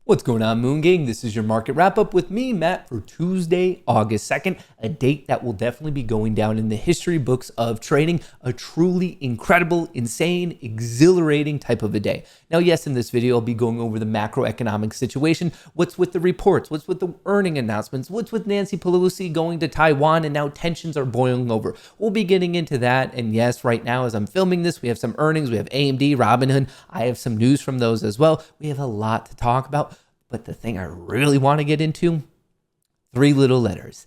What's going on, Moon Gang? This is your market wrap up with me, Matt, for Tuesday, August 2nd, a date that will definitely be going down in the history books of trading, a truly incredible, insane, exhilarating type of a day. Now, yes, in this video, I'll be going over the macroeconomic situation, what's with the reports, what's with the earning announcements, what's with Nancy Pelosi going to Taiwan, and now tensions are boiling over. We'll be getting into that, and yes, right now, as I'm filming this, we have some earnings, we have AMD, Robinhood, I have some news from those as well. We have a lot to talk about. But the thing I really want to get into, three little letters,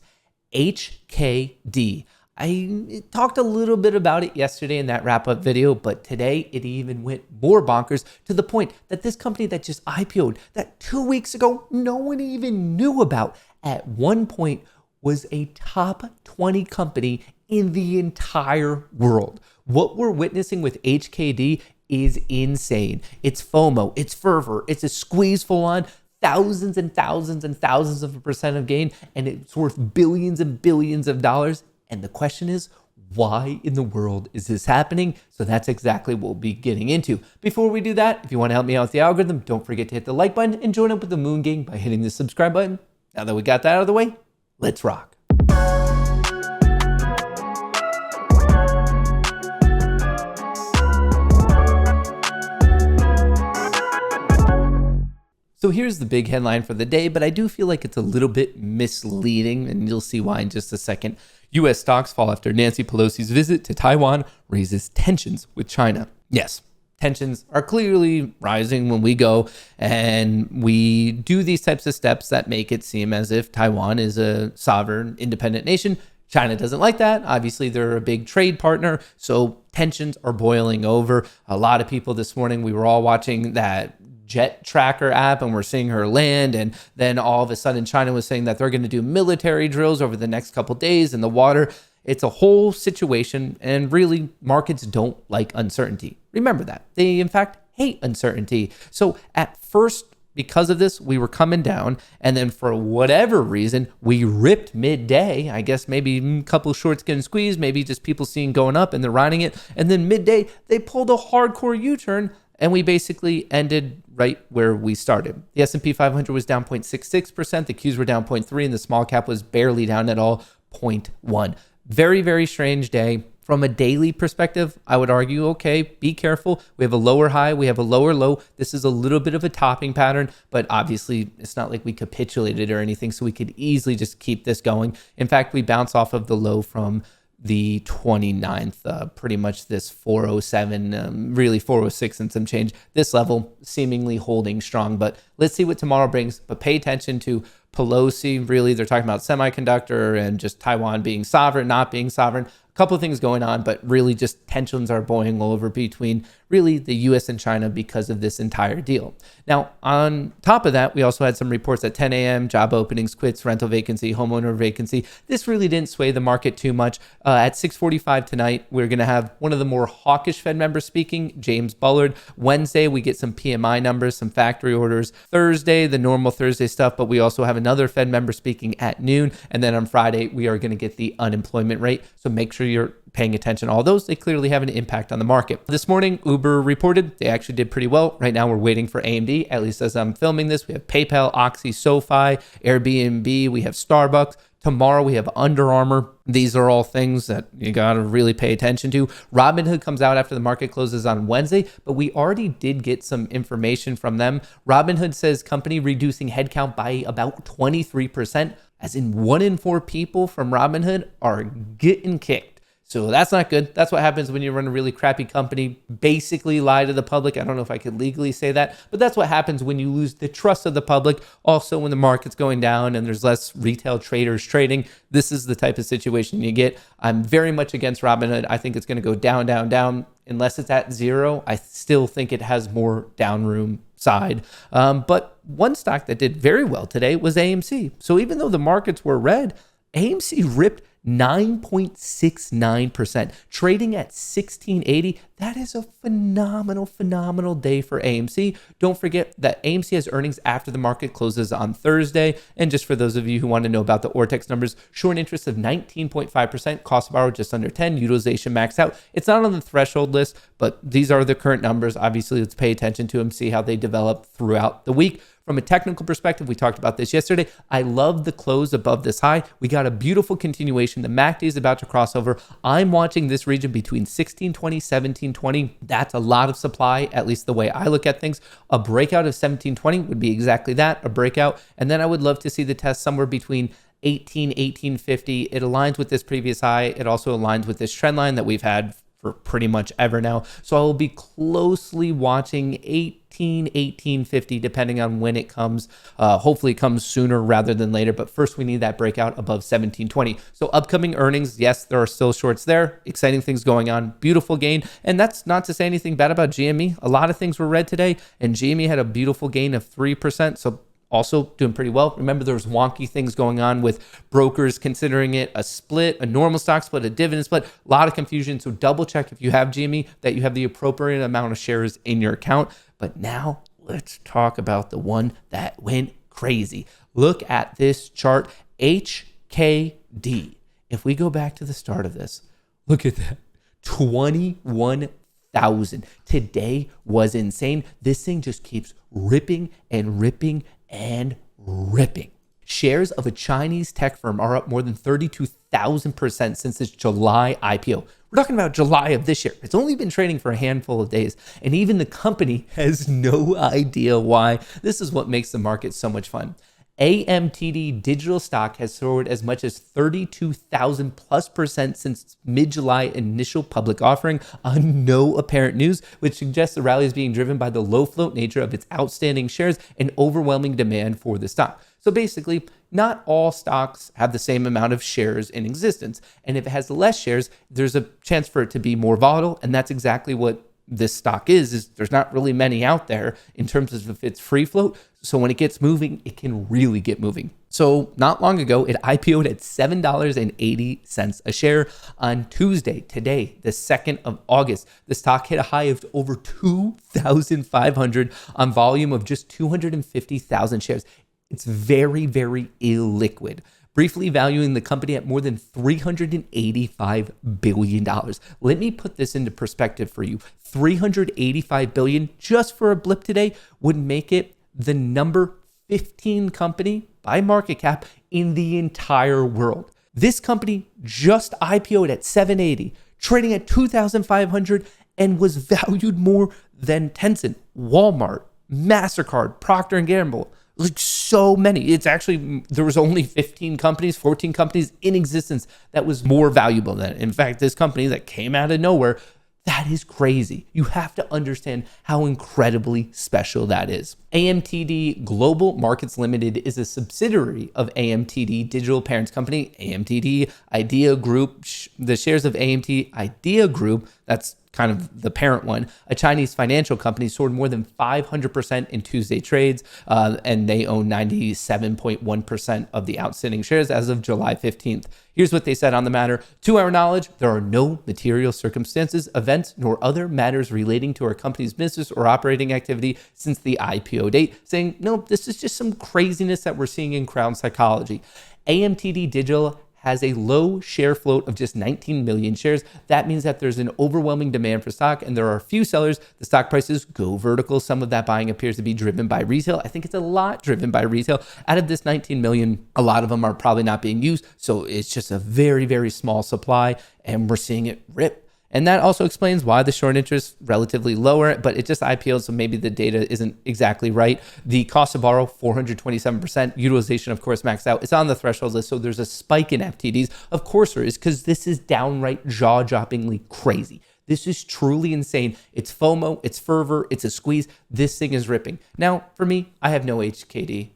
HKD. I talked a little bit about it yesterday in that wrap-up video, but today it even went more bonkers to the point that this company that just IPO'd, that 2 weeks ago no one even knew about, at one point was a top 20 company in the entire world. What we're witnessing with HKD is insane. It's FOMO, it's fervor, it's a squeeze full on, thousands and thousands and thousands of % of gain, and it's worth billions and billions of dollars. And the question is, why in the world is this happening? So that's exactly what we'll be getting into. Before we do that, if you want to help me out with the algorithm, don't forget to hit the like button and join up with the Moon Gang by hitting the subscribe button. Now that we got that out of the way, let's rock. So here's the big headline for the day, but I do feel like it's a little bit misleading, and you'll see why in just a second. U.S. stocks fall after Nancy Pelosi's visit to Taiwan raises tensions with China. Yes, tensions are clearly rising when we go and we do these types of steps that make it seem as if Taiwan is a sovereign, independent nation. China doesn't like that. Obviously, they're a big trade partner, so tensions are boiling over. A lot of people this morning, we were all watching that jet tracker app and we're seeing her land, and then all of a sudden China was saying that they're going to do military drills over the next couple days in the water. It's a whole situation, and really markets don't like uncertainty. Remember that. They in fact hate uncertainty. So at first, because of this, we were coming down, and then for whatever reason, we ripped midday. I guess maybe a couple shorts getting squeezed, maybe just people seeing going up and they're riding it. And then midday, they pulled a hardcore U-turn, and we basically ended right where we started. The S&P 500 was down 0.66%, the Qs were down 0.3%, and the small cap was barely down at all, 0.1%. Very, very strange day. From a daily perspective, I would argue, okay, be careful. We have a lower high, we have a lower low. This is a little bit of a topping pattern, but obviously it's not like we capitulated or anything, so we could easily just keep this going. In fact, we bounce off of the low from the 29th, pretty much this 407, really 406 and some change. This level seemingly holding strong, but let's see what tomorrow brings. But pay attention to Pelosi. Really, they're talking about semiconductor and just Taiwan being sovereign, not being sovereign. A couple of things going on, but really just tensions are boiling over between really the US and China because of this entire deal. Now, on top of that, we also had some reports at 10 a.m., job openings, quits, rental vacancy, homeowner vacancy. This really didn't sway the market too much. At 6:45 tonight, we're going to have one of the more hawkish Fed members speaking, James Bullard. Wednesday, we get some PMI numbers, some factory orders. Thursday, the normal Thursday stuff, but we also have another Fed member speaking at noon. And then on Friday, we are going to get the unemployment rate. So make sure you're paying attention to all those. They clearly have an impact on the market. This morning, Uber reported they actually did pretty well. Right now, we're waiting for AMD, at least as I'm filming this. We have PayPal, Oxy, SoFi, Airbnb, we have Starbucks. Tomorrow, we have Under Armour. These are all things that you got to really pay attention to. Robinhood comes out after the market closes on Wednesday, but we already did get some information from them. Robinhood says company reducing headcount by about 23%, as in 1 in 4 people from Robinhood are getting kicked. So that's not good. That's what happens when you run a really crappy company, basically lie to the public. I don't know if I could legally say that, but that's what happens when you lose the trust of the public. Also, when the market's going down and there's less retail traders trading, this is the type of situation you get. I'm very much against Robinhood. I think it's going to go down, down, down. Unless it's at zero, I still think it has more down room side. But one stock that did very well today was AMC. So even though the markets were red, AMC ripped 9.69%, trading at 1680. That is a phenomenal day for AMC. Don't forget that AMC has earnings after the market closes on Thursday. And just for those of you who want to know about the Ortex numbers, short interest of 19.5%, cost to borrow just under 10, utilization max out. It's not on the threshold list, but these are the current numbers. Obviously, let's pay attention to them, see how they develop throughout the week. From a technical perspective, we talked about this yesterday. I love the close above this high. We got a beautiful continuation. The MACD is about to cross over. I'm watching this region between 1620, 1720. That's a lot of supply, at least the way I look at things. A breakout of 1720 would be exactly that, a breakout. And then I would love to see the test somewhere between 1850. It aligns with this previous high. It also aligns with this trend line that we've had for pretty much ever now. So I will be closely watching 1850, depending on when it comes. Hopefully it comes sooner rather than later, but first we need that breakout above 1720. So upcoming earnings, yes, there are still shorts there. Exciting things going on. Beautiful gain. And that's not to say anything bad about GME. A lot of things were red today, and GME had a beautiful gain of 3%. So also doing pretty well. Remember, there's wonky things going on with brokers considering it a split, a normal stock split, a dividend split, a lot of confusion. So double check if you have GME that you have the appropriate amount of shares in your account. But now let's talk about the one that went crazy. Look at this chart, HKD. If we go back to the start of this, look at that, 21,000. Today was insane. This thing just keeps ripping and ripping and ripping. Shares of a Chinese tech firm are up more than 32,000% since its July IPO. We're talking about July of this year. It's only been trading for a handful of days, and even the company has no idea why. This is what makes the market so much fun. AMTD digital stock has soared as much as 32,000 plus percent since mid-July initial public offering on no apparent news, which suggests the rally is being driven by the low float nature of its outstanding shares and overwhelming demand for the stock. So basically, not all stocks have the same amount of shares in existence. And if it has less shares, there's a chance for it to be more volatile. And that's exactly what this stock is there's not really many out there in terms of if it's free float. So when it gets moving, it can really get moving. So not long ago, it IPO'd at $7.80 a share on Tuesday, today, the 2nd of August. The stock hit a high of over 2,500 on volume of just 250,000 shares. It's very, very illiquid, briefly valuing the company at more than $385 billion. Let me put this into perspective for you. $385 billion just for a blip today would make it the number 15 company by market cap in the entire world. This company just IPO'd at $780, trading at $2,500, and was valued more than Tencent, Walmart, MasterCard, Procter & Gamble. Like so many. It's actually, there was only 15 companies, 14 companies in existence that was more valuable than it. In fact, this company that came out of nowhere, that is crazy. You have to understand how incredibly special that is. AMTD Global Markets Limited is a subsidiary of AMTD Digital Parents Company, AMTD Idea Group. The shares of AMT Idea Group, that's kind of the parent one, a Chinese financial company, soared more than 500% in Tuesday trades, and they own 97.1% of the outstanding shares as of July 15th. Here's what they said on the matter. To our knowledge, there are no material circumstances, events, nor other matters relating to our company's business or operating activity since the IPO date, saying, no, this is just some craziness that we're seeing in crowd psychology. AMTD Digital has a low share float of just 19 million shares. That means that there's an overwhelming demand for stock and there are a few sellers. The stock prices go vertical. Some of that buying appears to be driven by retail. I think it's a lot driven by retail. Out of this 19 million, a lot of them are probably not being used. So it's just a very, very small supply and we're seeing it rip. And that also explains why the short interest relatively lower, but it just IPO'd, so maybe the data isn't exactly right. The cost to borrow, 427%. Utilization, of course, maxed out. It's on the threshold list, so there's a spike in FTDs. Of course there is, because this is downright jaw-droppingly crazy. This is truly insane. It's FOMO, it's fervor, it's a squeeze. This thing is ripping. Now, for me, I have no HKD.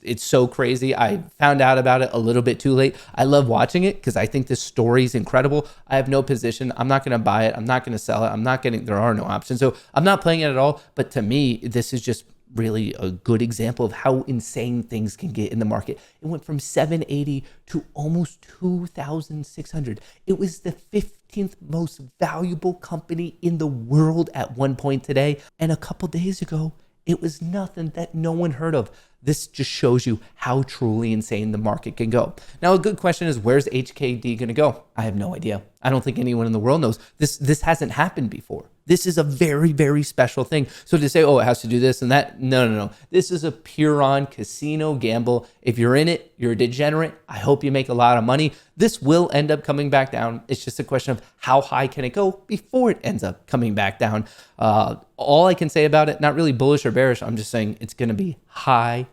It's so crazy. I found out about it a little bit too late. I love watching it because I think this story is incredible. I have no position. I'm not going to buy it. I'm not going to sell it. There are no options. So I'm not playing it at all. But to me, this is just really a good example of how insane things can get in the market. It went from 780 to almost 2,600. It was the 15th most valuable company in the world at one point today. And a couple days ago, it was nothing that no one heard of. This just shows you how truly insane the market can go. Now, a good question is, where's HKD going to go? I have no idea. I don't think anyone in the world knows. This hasn't happened before. This is a very, very special thing. So to say, oh, it has to do this and that, no. This is a pure on casino gamble. If you're in it, you're a degenerate. I hope you make a lot of money. This will end up coming back down. It's just a question of how high can it go before it ends up coming back down. All I can say about it, not really bullish or bearish. I'm just saying it's going to be high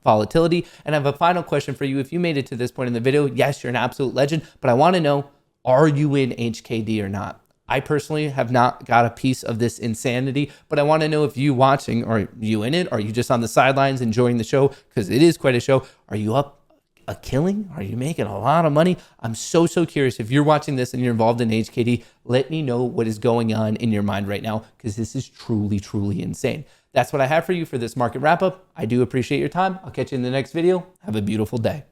volatility. And I have a final question for you. If you made it to this point in the video, yes, you're an absolute legend, but I want to know, are you in HKD or not? I personally have not got a piece of this insanity, but I want to know if you watching, are you in it? Are you just on the sidelines enjoying the show? Because it is quite a show. Are you up a killing? Are you making a lot of money? I'm so curious. If you're watching this and you're involved in HKD, let me know what is going on in your mind right now, because this is truly insane. That's what I have for you for this market wrap up. I do appreciate your time. I'll catch you in the next video. Have a beautiful day.